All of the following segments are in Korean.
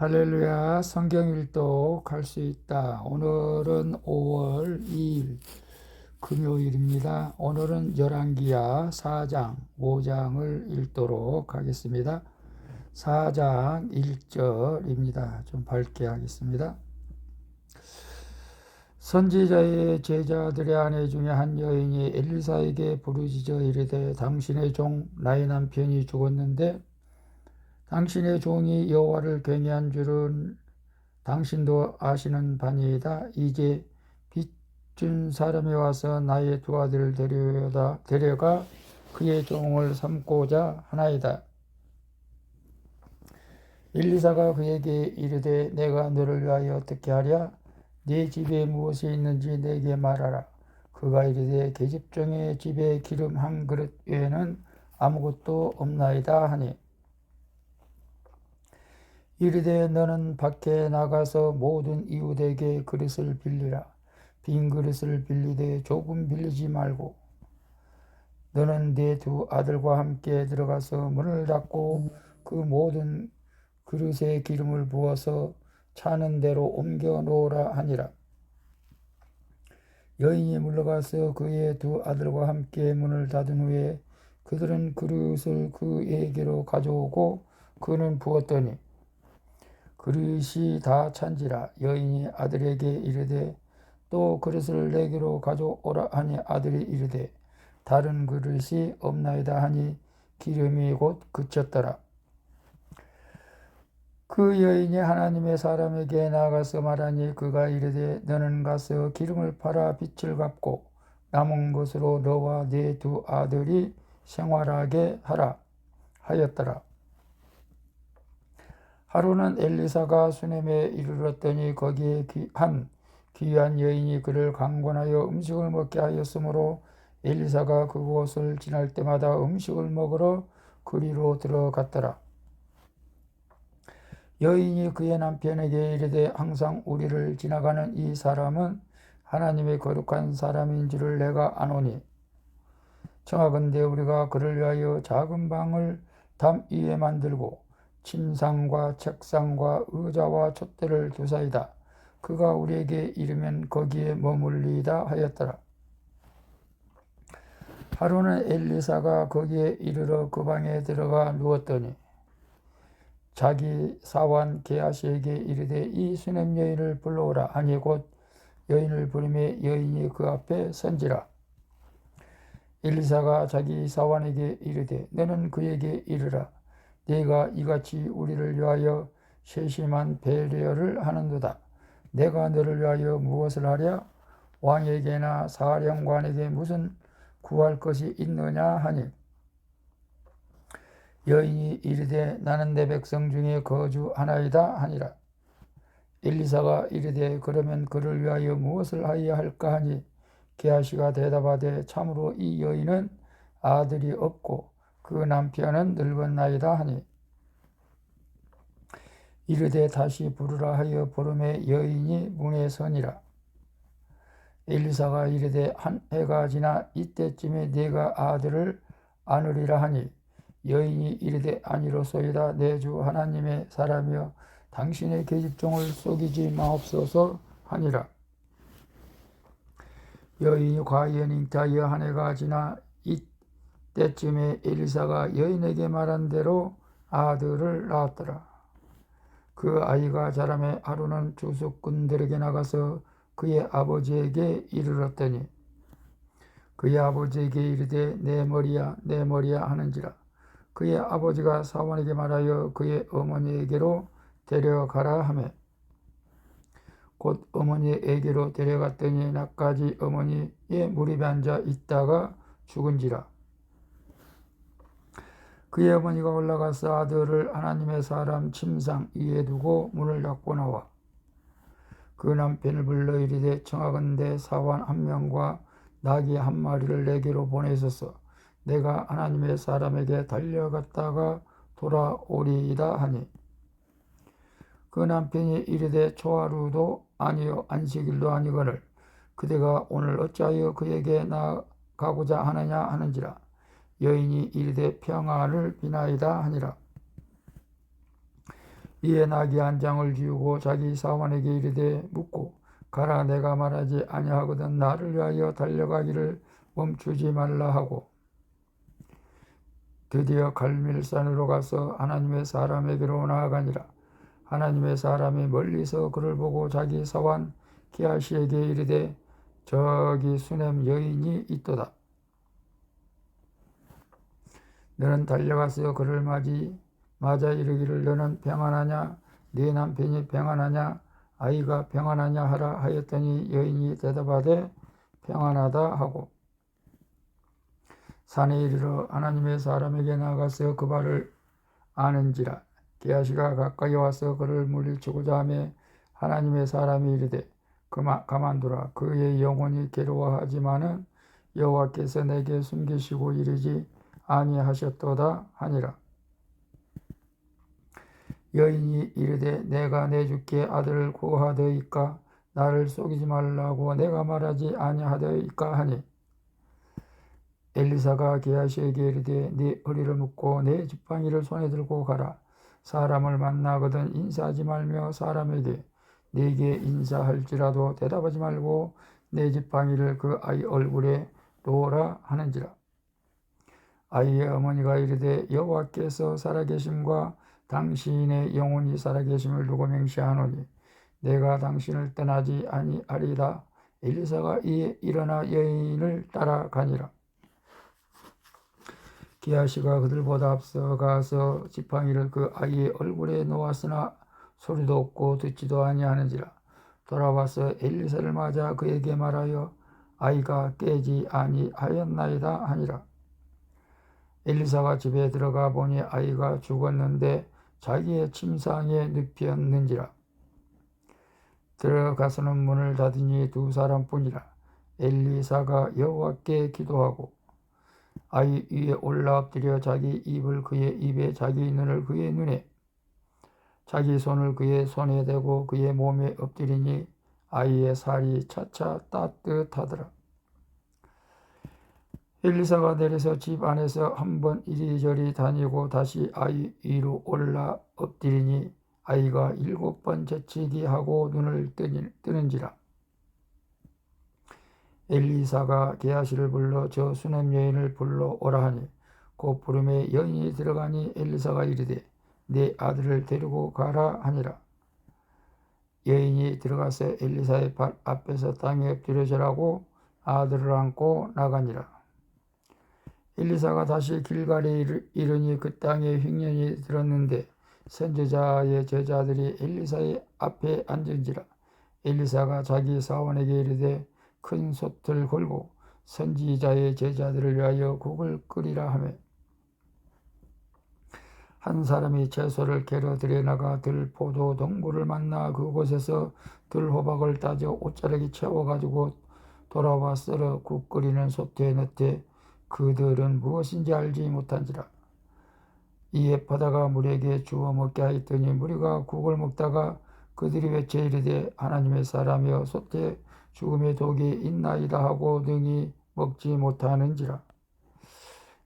할렐루야, 성경 일독 할 수 있다. 오늘은 5월 2일 금요일입니다. 오늘은 열왕기야 4장, 5장을 읽도록 하겠습니다. 4장 1절입니다. 좀 밝게 하겠습니다. 선지자의 제자들의 아내 중에 한 여인이 엘리사에게 부르짖어 이르되 당신의 종 나의 남편이 죽었는데 당신의 종이 여호와를 경외한 줄은 당신도 아시는 바니이다. 이제 빚 준 사람이 와서 나의 두 아들을 데려가 그의 종을 삼고자 하나이다. 엘리사가 그에게 이르되 내가 너를 위하여 어떻게 하랴? 네 집에 무엇이 있는지 내게 말하라. 그가 이르되 계집종의 집에 기름 한 그릇 외에는 아무것도 없나이다 하니 이르되 너는 밖에 나가서 모든 이웃에게 그릇을 빌리라. 빈 그릇을 빌리되 조금 빌리지 말고 너는 네 두 아들과 함께 들어가서 문을 닫고 그 모든 그릇에 기름을 부어서 차는 대로 옮겨 놓으라 하니라. 여인이 물러가서 그의 두 아들과 함께 문을 닫은 후에 그들은 그릇을 그에게로 가져오고 그는 부었더니 그릇이 다 찬지라. 여인이 아들에게 이르되 또 그릇을 내게로 가져오라 하니 아들이 이르되 다른 그릇이 없나이다 하니 기름이 곧 그쳤더라. 그 여인이 하나님의 사람에게 나가서 말하니 그가 이르되 너는 가서 기름을 팔아 빚을 갚고 남은 것으로 너와 네 두 아들이 생활하게 하라 하였더라. 하루는 엘리사가 수넴에 이르렀더니 거기에 한 귀한 여인이 그를 강권하여 음식을 먹게 하였으므로 엘리사가 그곳을 지날 때마다 음식을 먹으러 그리로 들어갔더라. 여인이 그의 남편에게 이르되 항상 우리를 지나가는 이 사람은 하나님의 거룩한 사람인 줄을 내가 아노니 청하건대 우리가 그를 위하여 작은 방을 담 위에 만들고 침상과 책상과 의자와 촛대를 두사이다. 그가 우리에게 이르면 거기에 머물리이다 하였더라. 하루는 엘리사가 거기에 이르러 그 방에 들어가 누웠더니 자기 사환 게하시에게 이르되 이 수넴 여인을 불러오라 하니 곧 여인을 부르매 여인이 그 앞에 선지라. 엘리사가 자기 사환에게 이르되 너는 그에게 이르라. 네가 이같이 우리를 위하여 세심한 배려를 하는도다. 내가 너를 위하여 무엇을 하랴? 왕에게나 사령관에게 무슨 구할 것이 있느냐 하니 여인이 이르되 나는 내 백성 중에 거주하나이다 하니라. 엘리사가 이르되 그러면 그를 위하여 무엇을 하여야 할까 하니 게하시가 대답하되 참으로 이 여인은 아들이 없고 그 남편은 늙었나이다 하니 이르되 다시 부르라 하여 부르매 여인이 문에 서니라. 엘리사가 이르되 한 해가 지나 이때쯤에 네가 아들을 안으리라 하니 여인이 이르되 아니로소이다. 내 주 하나님의 사람이여 당신의 계집종을 속이지 마옵소서 하니라. 여인이 과연 잉타하여 한 해가 지나 이때쯤에 엘리사가 여인에게 말한 대로 아들을 낳았더라. 그 아이가 자라매 하루는 주수꾼들에게 나가서 그의 아버지에게 이르렀더니 그의 아버지에게 이르되 내 머리야 내 머리야 하는지라. 그의 아버지가 사원에게 말하여 그의 어머니에게로 데려가라 하매 곧 어머니에게로 데려갔더니 낮까지 어머니의 무릎에 앉아 있다가 죽은지라. 그의 어머니가 올라가서 아들을 하나님의 사람 침상 위에 두고 문을 닫고 나와 그 남편을 불러 이르되 청하건대 사환 한 명과 나귀 한 마리를 내게로 보내소서. 내가 하나님의 사람에게 달려갔다가 돌아오리이다 하니 그 남편이 이르되 초하루도 아니요 안식일도 아니거늘 그대가 오늘 어찌하여 그에게 나가고자 하느냐 하는지라. 여인이 이르되 평안을 비나이다 하니라. 이에 나귀 한 장을 지우고 자기 사환에게 이르되 묻고 가라. 내가 말하지 아니하거든 나를 위하여 달려가기를 멈추지 말라 하고 드디어 갈멜산으로 가서 하나님의 사람에게로 나아가니라. 하나님의 사람이 멀리서 그를 보고 자기 사환 기하시에게 이르되 저기 수넴 여인이 있도다. 너는 달려가서 그를 맞아 이르기를 너는 평안하냐? 네 남편이 평안하냐? 아이가 평안하냐 하라 하였더니 여인이 대답하되 평안하다 하고 산에 이르러 하나님의 사람에게 나가서 그 발을 아는지라. 게하시가 가까이 와서 그를 물리치고자 하매 하나님의 사람이 이르되 가만두라. 그의 영혼이 괴로워하지만은 여호와께서 내게 숨기시고 이르지 아니하셨도다 하니라. 여인이 이르되 내가 내 주께 아들을 구하더이까 나를 속이지 말라고 내가 말하지 아니하더이까 하니 엘리사가 게하시에게 이르되 네 허리를 묶고 내 지팡이를 손에 들고 가라. 사람을 만나거든 인사하지 말며 사람에게 네게 인사할지라도 대답하지 말고 내 지팡이를 그 아이 얼굴에 놓으라 하는지라. 아이의 어머니가 이르되 여호와께서 살아계심과 당신의 영혼이 살아계심을 두고 맹세하노니 내가 당신을 떠나지 아니하리이다. 엘리사가 이에 일어나 여인을 따라가니라. 게하시가 그들보다 앞서가서 지팡이를 그 아이의 얼굴에 놓았으나 소리도 없고 듣지도 아니하는지라. 돌아와서 엘리사를 맞아 그에게 말하여 아이가 깨지 아니하였나이다 하니라. 엘리사가 집에 들어가 보니 아이가 죽었는데 자기의 침상에 눕혔는지라. 들어가서는 문을 닫으니 두 사람뿐이라. 엘리사가 여호와께 기도하고 아이 위에 올라 엎드려 자기 입을 그의 입에 자기 눈을 그의 눈에 자기 손을 그의 손에 대고 그의 몸에 엎드리니 아이의 살이 차차 따뜻하더라. 엘리사가 내려서 집 안에서 한번 이리저리 다니고 다시 아이 위로 올라 엎드리니 아이가 7번 재치기 하고 눈을 뜨는지라. 엘리사가 게하시를 불러 저 수넴 여인을 불러 오라 하니 곧 부름에 여인이 들어가니 엘리사가 이르되 내 아들을 데리고 가라 하니라. 여인이 들어가서 엘리사의 발 앞에서 땅에 엎드려 절하고 아들을 안고 나가니라. 엘리사가 다시 길갈에 이르니 그 땅에 흉년이 들었는데 선지자의 제자들이 엘리사의 앞에 앉은지라. 엘리사가 자기 사원에게 이르되 큰 솥을 걸고 선지자의 제자들을 위하여 국을 끓이라 하며 한 사람이 채소를 캐러 들여 나가 들포도 동굴을 만나 그곳에서 들호박을 따져 옷자락에 채워가지고 돌아와 썰어 국 끓이는 솥에 넣되 그들은 무엇인지 알지 못한지라. 이에 바다가 무리에게 주워 먹게 하였더니 무리가 국을 먹다가 그들이 외쳐 이르되 하나님의 사람이여 솥에 죽음의 독이 있나이다 하고 능히 먹지 못하는지라.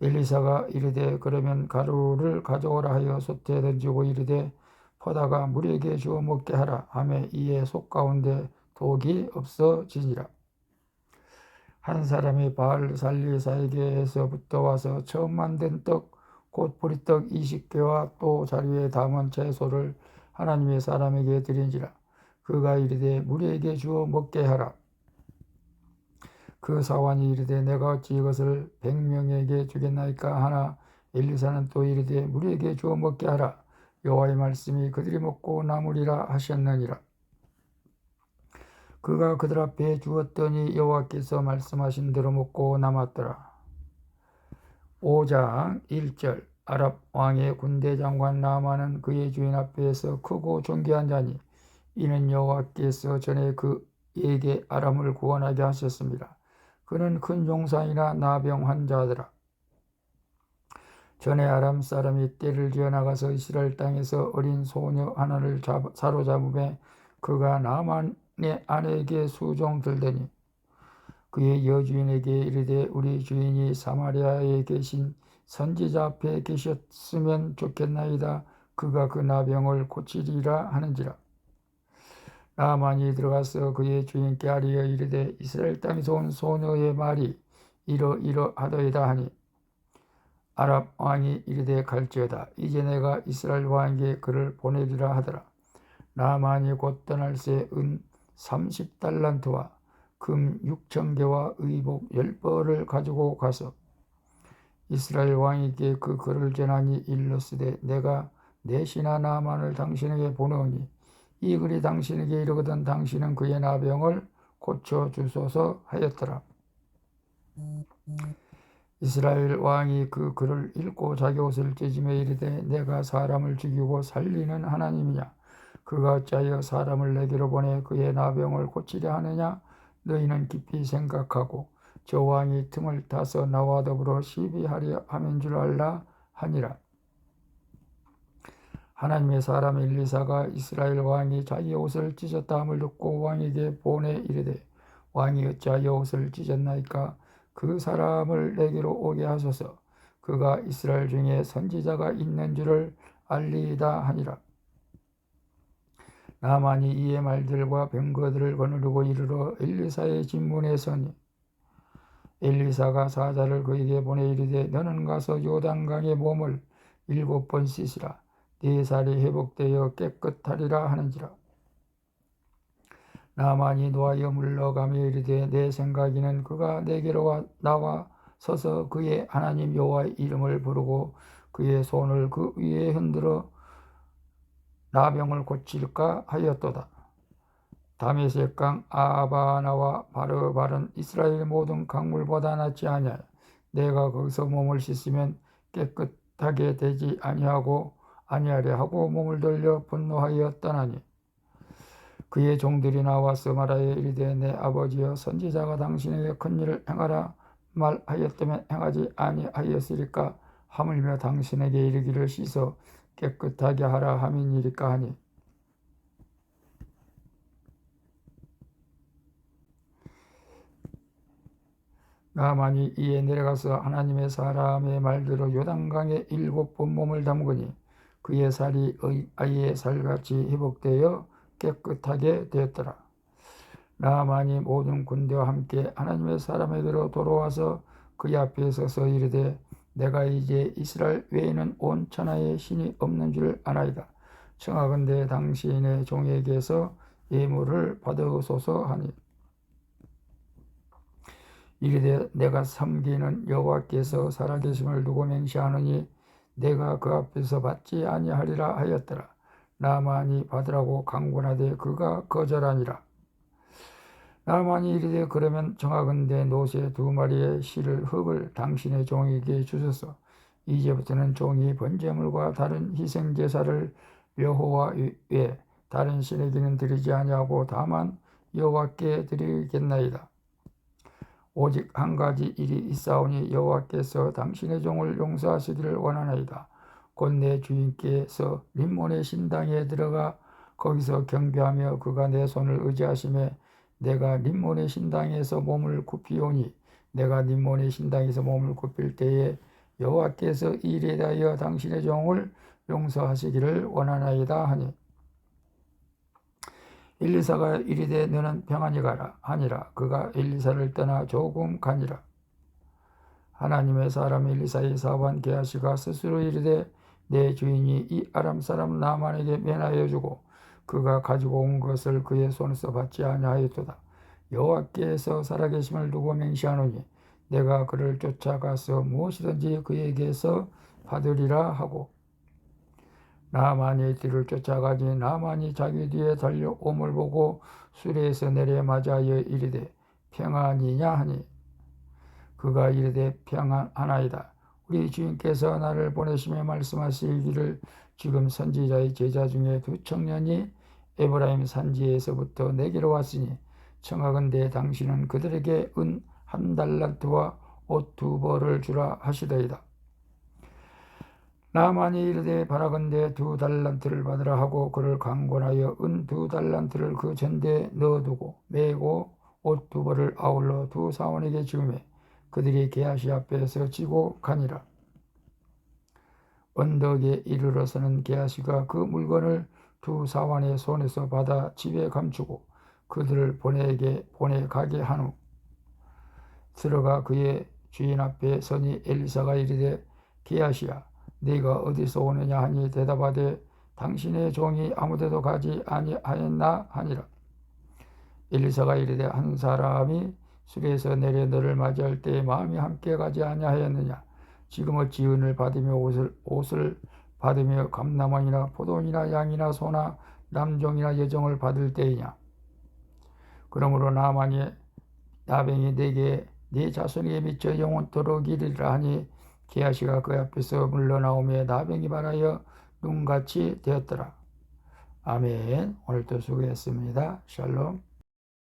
엘리사가 이르되 그러면 가루를 가져오라 하여 솥에 던지고 이르되 퍼다가 무리에게 주워 먹게 하라 하며 이에 솥 가운데 독이 없어지니라. 한 사람이 바알 살리사에게서부터 와서 처음 만든 떡 곧 보리떡 20개와 또 자루에 담은 채소를 하나님의 사람에게 드린지라. 그가 이르되 무리에게 주어 먹게 하라. 그 사환이 이르되 내가 어찌 이것을 100명에게 주겠나이까 하나 엘리사는 또 이르되 무리에게 주어 먹게 하라. 여호와의 말씀이 그들이 먹고 남으리라 하셨느니라. 그가 그들 앞에 주었더니 여호와께서 말씀하신 대로 먹고 남았더라. 5장 1절 아랍 왕의 군대 장관 나아만은 그의 주인 앞에서 크고 존귀한 자니 이는 여호와께서 전에 그에게 아람을 구원하게 하셨습니다. 그는 큰 용사이나 나병 환자더라. 전에 아람 사람이 떼를 지어 나가서 이스라엘 땅에서 어린 소녀 하나를 사로잡음에 그가 나아만의 아내에게 수종 들더니 그의 여주인에게 이르되 우리 주인이 사마리아에 계신 선지자 앞에 계셨으면 좋겠나이다. 그가 그 나병을 고치리라 하는지라. 나만이 들어가서 그의 주인께 아뢰어 이르되 이스라엘 땅에서 온 소녀의 말이 이러하더이다 하니 아람 왕이 이르되 갈지어다. 이제 내가 이스라엘 왕에게 그를 보내리라 하더라. 나만이 곧 떠날 새 은 30달란트와 금 6,000개와 의복 10벌을 가지고 가서 이스라엘 왕에게 그 글을 전하니 일렀으되 내가 내 신하 나만을 당신에게 보내오니 이 글이 당신에게 이르거든 당신은 그의 나병을 고쳐주소서 하였더라. 이스라엘 왕이 그 글을 읽고 자기 옷을 찢으며 이르되 내가 사람을 죽이고 살리는 하나님이냐? 그가 어찌하여 사람을 내게로 보내 그의 나병을 고치려 하느냐? 너희는 깊이 생각하고 저 왕이 틈을 타서 나와 더불어 시비하려 함인 줄 알라 하니라. 하나님의 사람 엘리사가 이스라엘 왕이 자기 옷을 찢었다 함을 듣고 왕에게 보내 이르되 왕이 어찌하여 옷을 찢었나이까? 그 사람을 내게로 오게 하소서. 그가 이스라엘 중에 선지자가 있는 줄을 알리이다 하니라. 나만이 이의 말들과 병거들을 거느리고 이르러 엘리사의 진문에 서니 엘리사가 사자를 그에게 보내 이르되 너는 가서 요단강에 몸을 7번 씻으라. 네 살이 회복되어 깨끗하리라 하는지라. 나만이 노하여 물러가며 이르되 내 생각에는 그가 내게로 나와 서서 그의 하나님 여호와의 이름을 부르고 그의 손을 그 위에 흔들어 나병을 고칠까 하였도다. 다메섹강 아바나와 바르바른 이스라엘 모든 강물보다 낫지 아니하여 내가 거기서 몸을 씻으면 깨끗하게 되지 아니하려 하고 몸을 돌려 분노하여 떠나니 그의 종들이 나와서 말하여 이르되 내 아버지여 선지자가 당신에게 큰 일을 행하라 말하였다면 행하지 아니하였으리까? 하물며 당신에게 이르기를 씻어 깨끗하게 하라 함이니리까 하니 나만이 이에 내려가서 하나님의 사람의 말대로 요단강에 7번 몸을 담그니 그의 살이 아이의 살같이 회복되어 깨끗하게 되었더라. 나만이 모든 군대와 함께 하나님의 사람에게로 돌아와서 그의 앞에 서서 이르되 내가 이제 이스라엘 외에는 온 천하에 신이 없는 줄 아나이다. 청하건대 당신의 종에게서 예물을 받으소서 하니 이르되 내가 섬기는 여호와께서 살아계심을 두고 맹세하노니 내가 그 앞에서 받지 아니하리라 하였더라. 나만이 받으라고 강권하되 그가 거절하니라. 나만이 이르되 그러면 정하건대 노새 2마리의 실을 흙을 당신의 종에게 주소서. 이제부터는 종이 번제물과 다른 희생제사를 여호와 외에 다른 신에게는 드리지 아니하고 다만 여호와께 드리겠나이다. 오직 한 가지 일이 있사오니 여호와께서 당신의 종을 용서하시기를 원하나이다. 곧 내 주인께서 림몬의 신당에 들어가 거기서 경배하며 그가 내 손을 의지하심에 내가 림몬의 신당에서 몸을 굽히오니 내가 림몬의 신당에서 몸을 굽힐 때에 여호와께서 이 일에 대하여 당신의 종을 용서하시기를 원하나이다 하니 엘리사가 이르되 너는 평안히 가라 하니라. 그가 엘리사를 떠나 조금 가니라. 하나님의 사람 엘리사의 사관 게하시가 스스로 이르되 내 주인이 이 아람 사람 나만에게 면하여 주고 그가 가지고 온 것을 그의 손에서 받지 아니하였도다. 여호와께서 살아계심을 두고 맹세하노니 내가 그를 쫓아가서 무엇이든지 그에게서 받으리라 하고 나만이 뒤를 쫓아가지 나만이 자기 뒤에 달려옴을 보고 수레에서 내려 맞아여 이르되 평안이냐 하니 그가 이르되 평안하나이다. 우리 주인께서 나를 보내시며 말씀하시기를 지금 선지자의 제자 중에 2 청년이 에브라임 산지에서부터 내게로 왔으니 청하건대 당신은 그들에게 은 1달란트와 옷 2벌을 주라 하시더이다. 나만이 이르되 바라건대 2달란트를 받으라 하고 그를 강권하여 은 2달란트를 그 전대에 넣어두고 매고 옷 2벌을 아울러 2 사원에게 주매 그들이 게하시 앞에서 지고 가니라. 언덕에 이르러서는 게하시가 그 물건을 두 사환의 손에서 받아 집에 감추고 그들을 보내가게 한 후 들어가 그의 주인 앞에 서니 엘리사가 이르되 게하시야 네가 어디서 오느냐 하니 대답하되 당신의 종이 아무데도 가지 아니하였나 하니라. 엘리사가 이르되 한 사람이 수레에서 내려 너를 맞이할 때에 마음이 함께 가지 아니하였느냐. 지금 어찌 은을 받으며 옷을 받으며 감남원이나 포도원이나 양이나 소나 남종이나 여종을 받을 때이냐. 그러므로 나병이 내게 네 자손에게 미쳐 영원토록 이르리라 하니 게하시가 그 앞에서 물러나오며 나병이 말하여 눈같이 되었더라. 아멘. 오늘도 수고했습니다. 샬롬.